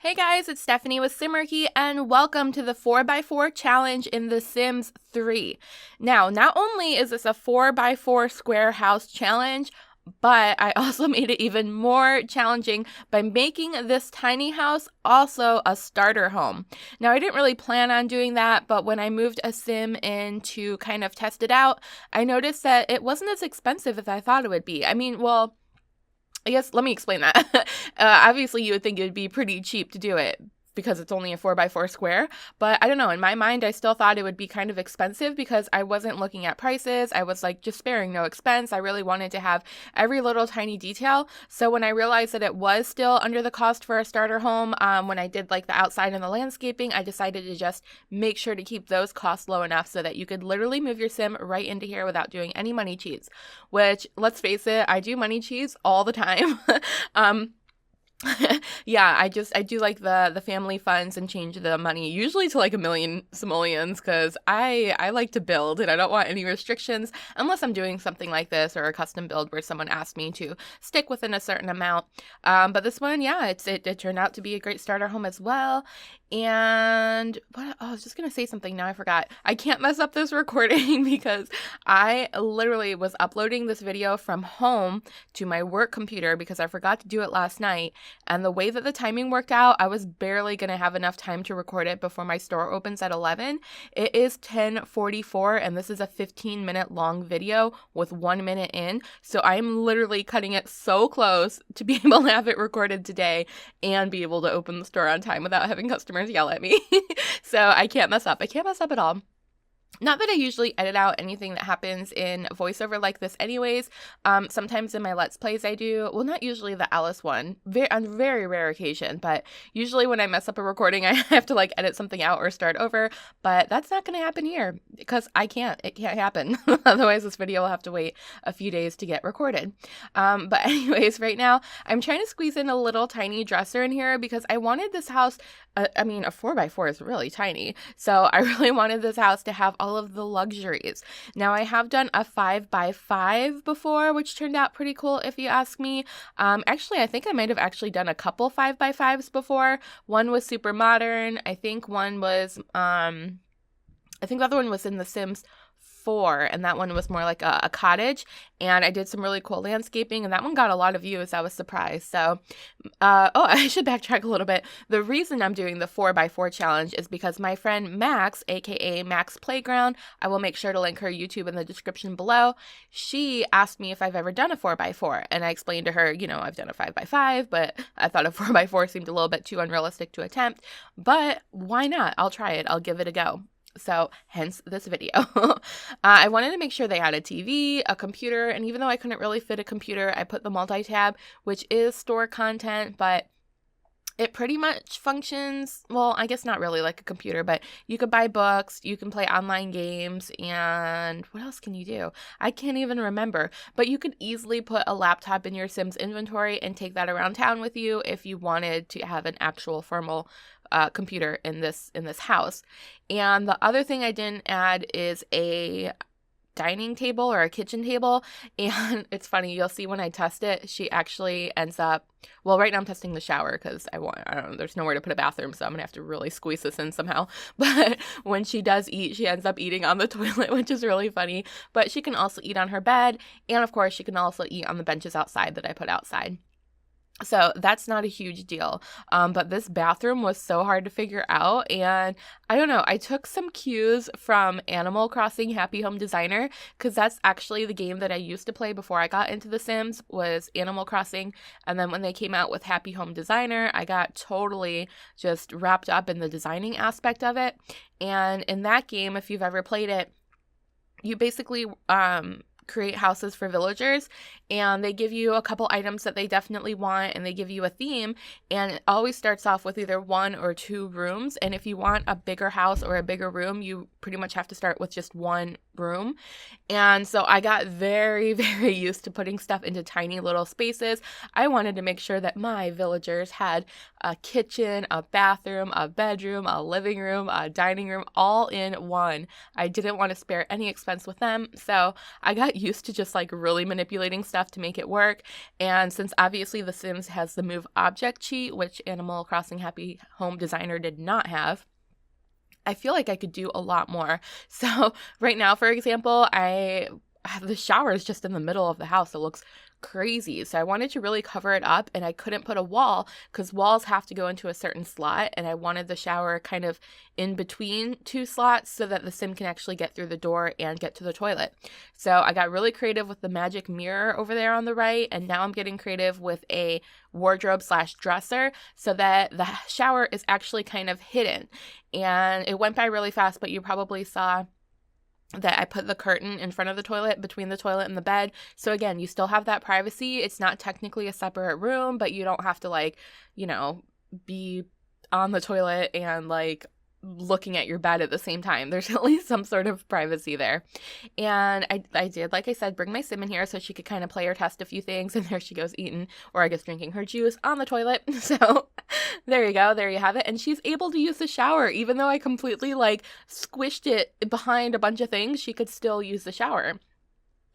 Hey guys, it's Stephanie with Simarchy, and welcome to the 4x4 challenge in The Sims 3. Now, not only is this a 4x4 square house challenge, but I also made it even more challenging by making this tiny house also a starter home. Now, I didn't really plan on doing that, but when I moved a sim in to kind of test it out, I noticed that it wasn't as expensive as I thought it would be. I guess let me explain that. Obviously, you would think it would be pretty cheap to do it because it's only a 4x4 square. But I don't know. In my mind, I still thought it would be kind of expensive because I wasn't looking at prices. I was like just sparing no expense. I really wanted to have every little tiny detail. So when I realized that it was still under the cost for a starter home, when I did like the outside and the landscaping, I decided to just make sure to keep those costs low enough so that you could literally move your sim right into here without doing any money cheats, which, let's face it, I do money cheats all the time. Yeah, I do like the family funds and change the money usually to like a million simoleons because I like to build and I don't want any restrictions unless I'm doing something like this or a custom build where someone asked me to stick within a certain amount. But this one, yeah, it turned out to be a great starter home as well. And I was just gonna say something, now I forgot. I can't mess up this recording because I literally was uploading this video from home to my work computer because I forgot to do it last night. And the way that the timing worked out, I was barely going to have enough time to record it before my store opens at 11. It is 10:44 and this is a 15-minute long video with 1 minute in. So I'm literally cutting it so close to be able to have it recorded today and be able to open the store on time without having customers yell at me. So I can't mess up. I can't mess up at all. Not that I usually edit out anything that happens in voiceover like this anyways. Sometimes in my Let's Plays I do. Well, not usually the Alice one. On very rare occasion. But usually when I mess up a recording, I have to like edit something out or start over. But that's not going to happen here because I can't. It can't happen. Otherwise, this video will have to wait a few days to get recorded. But anyways, right now, I'm trying to squeeze in a little tiny dresser in here because I wanted this house, a 4x4 is really tiny. So I really wanted this house to have all of the luxuries. Now, I have done a 5x5 before, which turned out pretty cool if you ask me. Actually, I think I might have actually done a couple 5x5s before. One was super modern. I think one was, I think the other one was in The Sims 4, and that one was more like a cottage, and I did some really cool landscaping, and that one got a lot of views. I was surprised. So I should backtrack a little bit. The reason I'm doing the 4x4 challenge is because my friend Max, aka MaksPlayground, I will make sure to link her YouTube in the description below, she asked me if I've ever done a 4x4, and I explained to her, I've done a 5x5, but I thought a 4x4 seemed a little bit too unrealistic to attempt, but why not? I'll try it. I'll give it a go. So hence this video. I wanted to make sure they had a TV, a computer, and even though I couldn't really fit a computer, I put the multi-tab, which is store content, but it pretty much functions, well, I guess not really like a computer, but you could buy books, you can play online games, and what else can you do? I can't even remember, but you could easily put a laptop in your Sims inventory and take that around town with you if you wanted to have an actual formal computer in this house. And the other thing I didn't add is a dining table or a kitchen table, and it's funny, you'll see when I test it, she actually ends up, well, right now I'm testing the shower because I don't know, there's nowhere to put a bathroom, so I'm gonna have to really squeeze this in somehow. But when she does eat, she ends up eating on the toilet, which is really funny. But she can also eat on her bed, and of course she can also eat on the benches outside that I put outside. So that's not a huge deal, but this bathroom was so hard to figure out, and I don't know, I took some cues from Animal Crossing Happy Home Designer, because that's actually the game that I used to play before I got into The Sims, was Animal Crossing, and then when they came out with Happy Home Designer, I got totally just wrapped up in the designing aspect of it, and in that game, if you've ever played it, you basically create houses for villagers, and they give you a couple items that they definitely want, and they give you a theme, and it always starts off with either 1 or 2 rooms, and if you want a bigger house or a bigger room, you pretty much have to start with just 1 room. And so I got very, very used to putting stuff into tiny little spaces. I wanted to make sure that my villagers had a kitchen, a bathroom, a bedroom, a living room, a dining room, all in one. I didn't want to spare any expense with them, so I got got used to just like really manipulating stuff to make it work. And since obviously The Sims has the move object cheat, which Animal Crossing Happy Home Designer did not have, I feel like I could do a lot more. So right now, for example, the shower is just in the middle of the house. It looks crazy. So I wanted to really cover it up, and I couldn't put a wall because walls have to go into a certain slot, and I wanted the shower kind of in between two slots so that the sim can actually get through the door and get to the toilet. So I got really creative with the magic mirror over there on the right, and now I'm getting creative with a wardrobe / dresser so that the shower is actually kind of hidden. And it went by really fast, but you probably saw that I put the curtain in front of the toilet, between the toilet and the bed. So again, you still have that privacy. It's not technically a separate room, but you don't have to like, be on the toilet and like looking at your bed at the same time. There's at least some sort of privacy there. And I did, like I said, bring my sim in here so she could kind of play or test a few things. And there she goes eating, or I guess drinking her juice on the toilet. So there you go. There you have it. And she's able to use the shower. Even though I completely like squished it behind a bunch of things, she could still use the shower,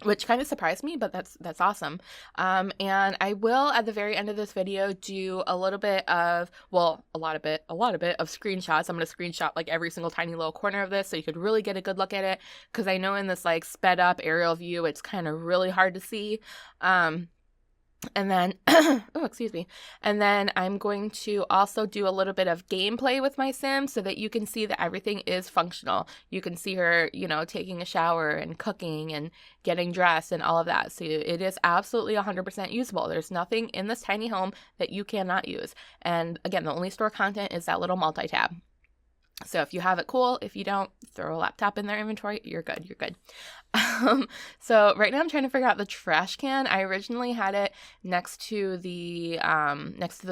which kind of surprised me, but that's awesome. And I will, at the very end of this video, do a little bit of, well, a lot of screenshots. I'm going to screenshot like every single tiny little corner of this so you could really get a good look at it, because I know in this like sped up aerial view, it's kind of really hard to see. And then, and then I'm going to also do a little bit of gameplay with my sim so that you can see that everything is functional. You can see her, taking a shower and cooking and getting dressed and all of that. So it is absolutely 100% usable. There's nothing in this tiny home that you cannot use. And again, the only store content is that little multi-tab. So if you have it, cool. If you don't, throw a laptop in their inventory. You're good. So right now I'm trying to figure out the trash can. I originally had it next to the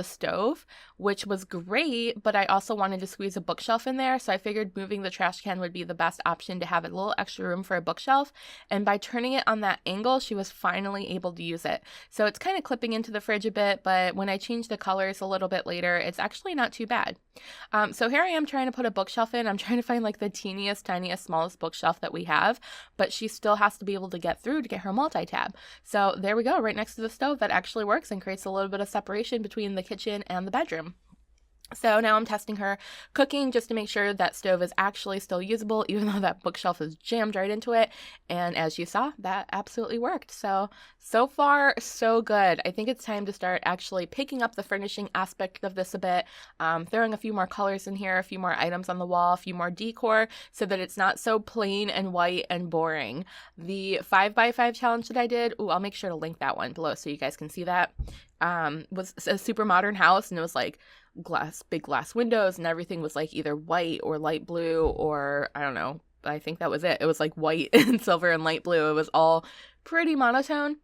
stove, which was great, but I also wanted to squeeze a bookshelf in there. So I figured moving the trash can would be the best option to have a little extra room for a bookshelf. And by turning it on that angle, she was finally able to use it. So it's kind of clipping into the fridge a bit, but when I change the colors a little bit later, it's actually not too bad. So here I am trying to put a bookshelf in. I'm trying to find like the teeniest, tiniest, smallest bookshelf that we have, but she still has to be able to get through to get her multi-tab. So there we go, right next to the stove. That actually works and creates a little bit of separation between the kitchen and the bedroom. So now I'm testing her cooking just to make sure that stove is actually still usable, even though that bookshelf is jammed right into it. And as you saw, that absolutely worked. So far, so good. I think it's time to start actually picking up the furnishing aspect of this a bit, throwing a few more colors in here, a few more items on the wall, a few more decor, so that it's not so plain and white and boring. The 5x5 challenge that I did, I'll make sure to link that one below so you guys can see that, was a super modern house, and it was like big glass windows, and everything was like either white or light blue, or I don't know, I think that was it. It was like white and silver and light blue. It was all pretty monotone,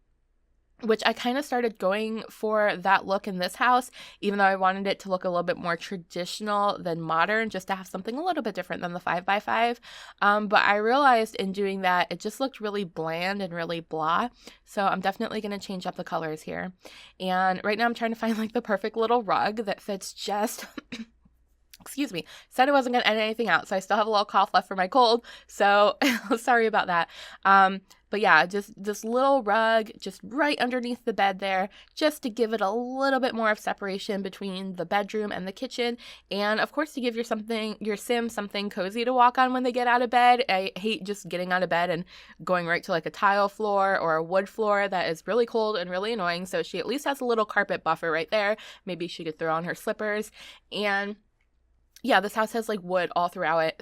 which I kind of started going for that look in this house, even though I wanted it to look a little bit more traditional than modern, just to have something a little bit different than the 5x5. But I realized in doing that, it just looked really bland and really blah. So I'm definitely going to change up the colors here. And right now I'm trying to find like the perfect little rug that fits just... Excuse me, said I wasn't going to edit anything out, so I still have a little cough left for my cold, so sorry about that. But yeah, just this little rug just right underneath the bed there, just to give it a little bit more of separation between the bedroom and the kitchen, and of course to give your sim something cozy to walk on when they get out of bed. I hate just getting out of bed and going right to like a tile floor or a wood floor that is really cold and really annoying, so she at least has a little carpet buffer right there. Maybe she could throw on her slippers. And yeah, this house has like wood all throughout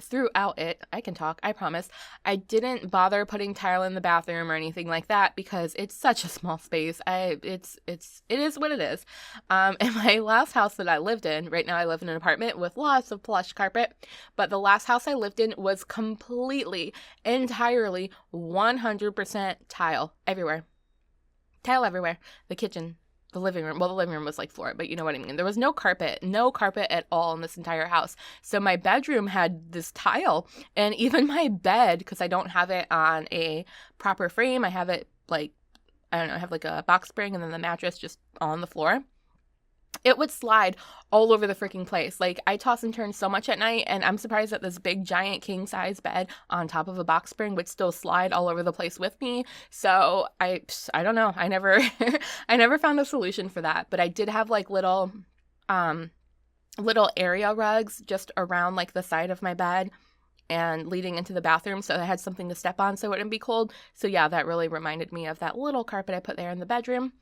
it. I can talk, I promise. I didn't bother putting tile in the bathroom or anything like that because it's such a small space. It is what it is. In my last house that I lived in, right now I live in an apartment with lots of plush carpet, but the last house I lived in was completely, entirely, 100% tile everywhere. Tile everywhere. The kitchen. The living room. Well, the living room was like floor, but you know what I mean. There was no carpet at all in this entire house. So my bedroom had this tile, and even my bed, because I don't have it on a proper frame, I have it like, I don't know, I have like a box spring and then the mattress just on the floor. it would slide all over the freaking place. Like, I toss and turn so much at night, and I'm surprised that this big giant king size bed on top of a box spring would still slide all over the place with me. So I don't know. I never I never found a solution for that. But I did have like little area rugs just around like the side of my bed and leading into the bathroom, so I had something to step on so it wouldn't be cold. So yeah, that really reminded me of that little carpet I put there in the bedroom.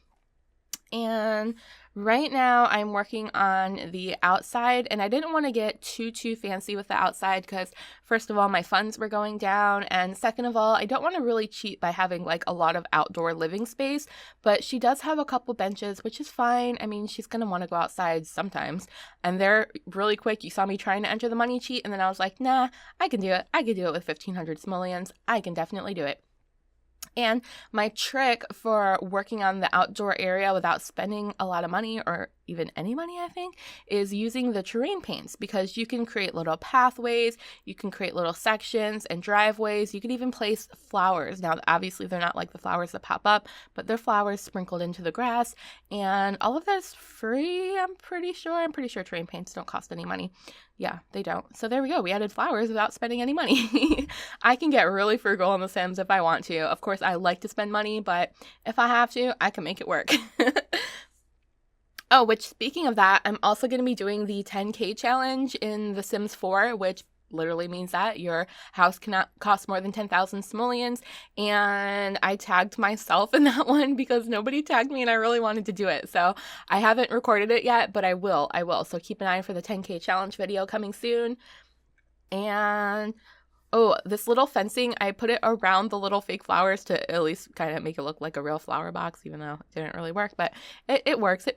And right now I'm working on the outside, and I didn't want to get too fancy with the outside because first of all, my funds were going down, and second of all, I don't want to really cheat by having like a lot of outdoor living space. But she does have a couple benches, which is fine. I mean, she's going to want to go outside sometimes, and they're really quick. You saw me trying to enter the money cheat, and then I was like, nah, I can do it. I could do it with 1,500 simoleons. I can definitely do it. And my trick for working on the outdoor area without spending a lot of money, or even any money, I think, is using the terrain paints, because you can create little pathways, you can create little sections and driveways, you can even place flowers. Now, obviously, they're not like the flowers that pop up, but they're flowers sprinkled into the grass, and all of that's free, I'm pretty sure. I'm pretty sure terrain paints don't cost any money. Yeah, they don't. So there we go. We added flowers without spending any money. I can get really frugal on The Sims if I want to. Of course, I like to spend money, but if I have to, I can make it work. Oh, which, speaking of that, I'm also going to be doing the 10K challenge in The Sims 4, which literally means that your house cannot cost more than 10,000 simoleons. And I tagged myself in that one because nobody tagged me and I really wanted to do it. So I haven't recorded it yet, but I will. So keep an eye for the 10K challenge video coming soon. And oh, this little fencing, I put it around the little fake flowers to at least kind of make it look like a real flower box, even though it didn't really work. But it works.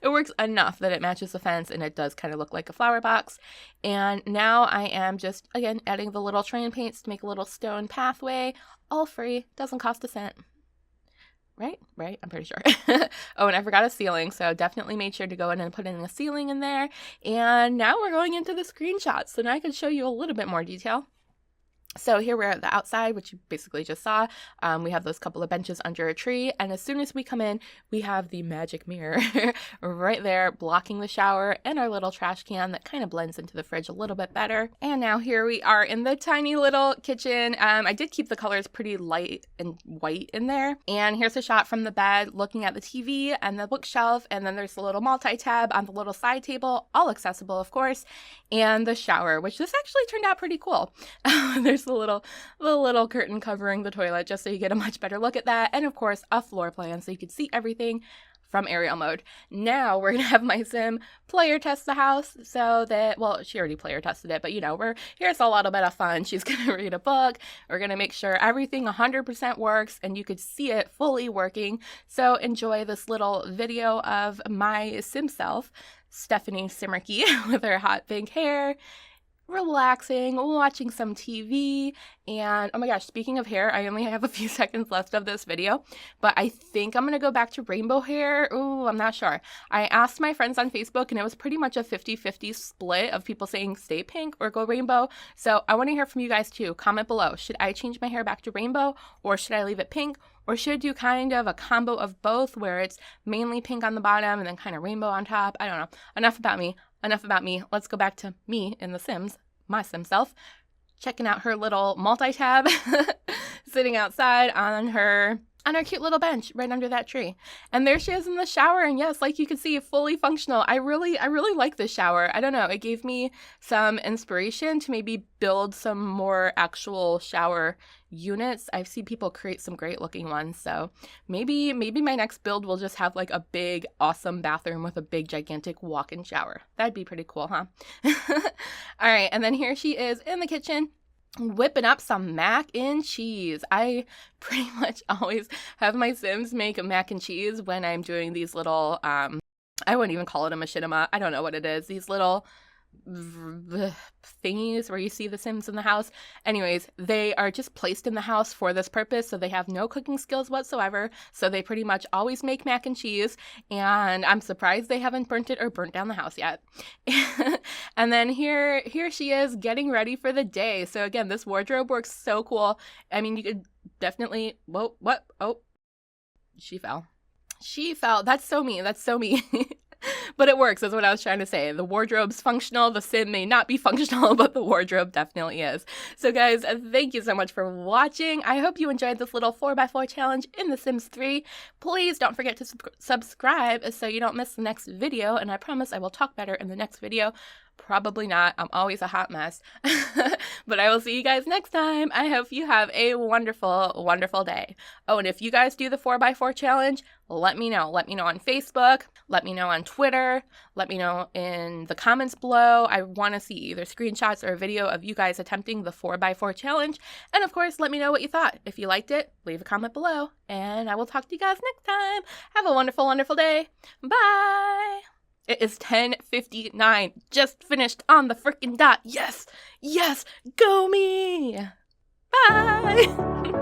It works enough that it matches the fence, and it does kind of look like a flower box. And now I am just, again, adding the little terrain paints to make a little stone pathway. All free. Doesn't cost a cent. Right? I'm pretty sure. Oh, and I forgot a ceiling, so definitely made sure to go in and put in a ceiling in there. And now we're going into the screenshots, so now I can show you a little bit more detail. So here we're at the outside, which you basically just saw. We have those couple of benches under a tree, and as soon as we come in, we have the magic mirror right there blocking the shower, and our little trash can that kind of blends into the fridge a little bit better. And now here we are in the tiny little kitchen. I did keep the colors pretty light and white in there. And here's a shot from the bed looking at the TV and the bookshelf, and then there's a little multi-tab on the little side table, all accessible, of course, and the shower, which this actually turned out pretty cool. There's the little curtain covering the toilet just so you get a much better look at that, and of course a floor plan so you can see everything from aerial mode. Now we're gonna have my sim player test the house, so that, well, she already player tested it, but you know, here's a little bit of fun. She's gonna read a book. We're gonna make sure everything 100% works and you could see it fully working. So enjoy this little video of my sim self, Stephanie Simarchy, with her hot pink hair, relaxing, watching some TV. And oh my gosh, speaking of hair, I only have a few seconds left of this video, but I think I'm gonna go back to rainbow hair. Ooh, I'm not sure. I asked my friends on Facebook, and it was pretty much a 50-50 split of people saying stay pink or go rainbow. So I want to hear from you guys too. Comment below. Should I change my hair back to rainbow, or should I leave it pink? Or should I do kind of a combo of both where it's mainly pink on the bottom and then kind of rainbow on top? I don't know. Enough about me. Let's go back to me in The Sims, my sim self, checking out her little multi-tab, sitting outside on her cute little bench right under that tree. And there she is in the shower, and yes, like you can see, fully functional. I really like this shower. I don't know, it gave me some inspiration to maybe build some more actual shower units. I've seen people create some great looking ones, so maybe my next build will just have like a big awesome bathroom with a big gigantic walk-in shower. That'd be pretty cool, huh? All right, and then here she is in the kitchen, whipping up some mac and cheese. I pretty much always have my sims make mac and cheese when I'm doing these little, I wouldn't even call it a machinima. I don't know what it is. These little thingies where you see the sims in the house. Anyways, they are just placed in the house for this purpose, so they have no cooking skills whatsoever. So they pretty much always make mac and cheese, and I'm surprised they haven't burnt it or burnt down the house yet. And then here she is getting ready for the day. So again, this wardrobe works so cool. I mean, you could definitely, whoa, what? Oh, she fell. That's so me. But it works, is what I was trying to say. The wardrobe's functional. The sim may not be functional, but the wardrobe definitely is. So guys, thank you so much for watching. I hope you enjoyed this little 4x4 challenge in The Sims 3. Please don't forget to subscribe so you don't miss the next video, and I promise I will talk better in the next video. Probably not. I'm always a hot mess. But I will see you guys next time. I hope you have a wonderful, wonderful day. Oh, and if you guys do the 4x4 challenge, let me know. Let me know on Facebook. Let me know on Twitter. Let me know in the comments below. I want to see either screenshots or a video of you guys attempting the 4x4 challenge. And of course, let me know what you thought. If you liked it, leave a comment below. And I will talk to you guys next time. Have a wonderful, wonderful day. Bye! It is 10:59. Just finished on the frickin' dot. Yes! Yes! Go me! Bye!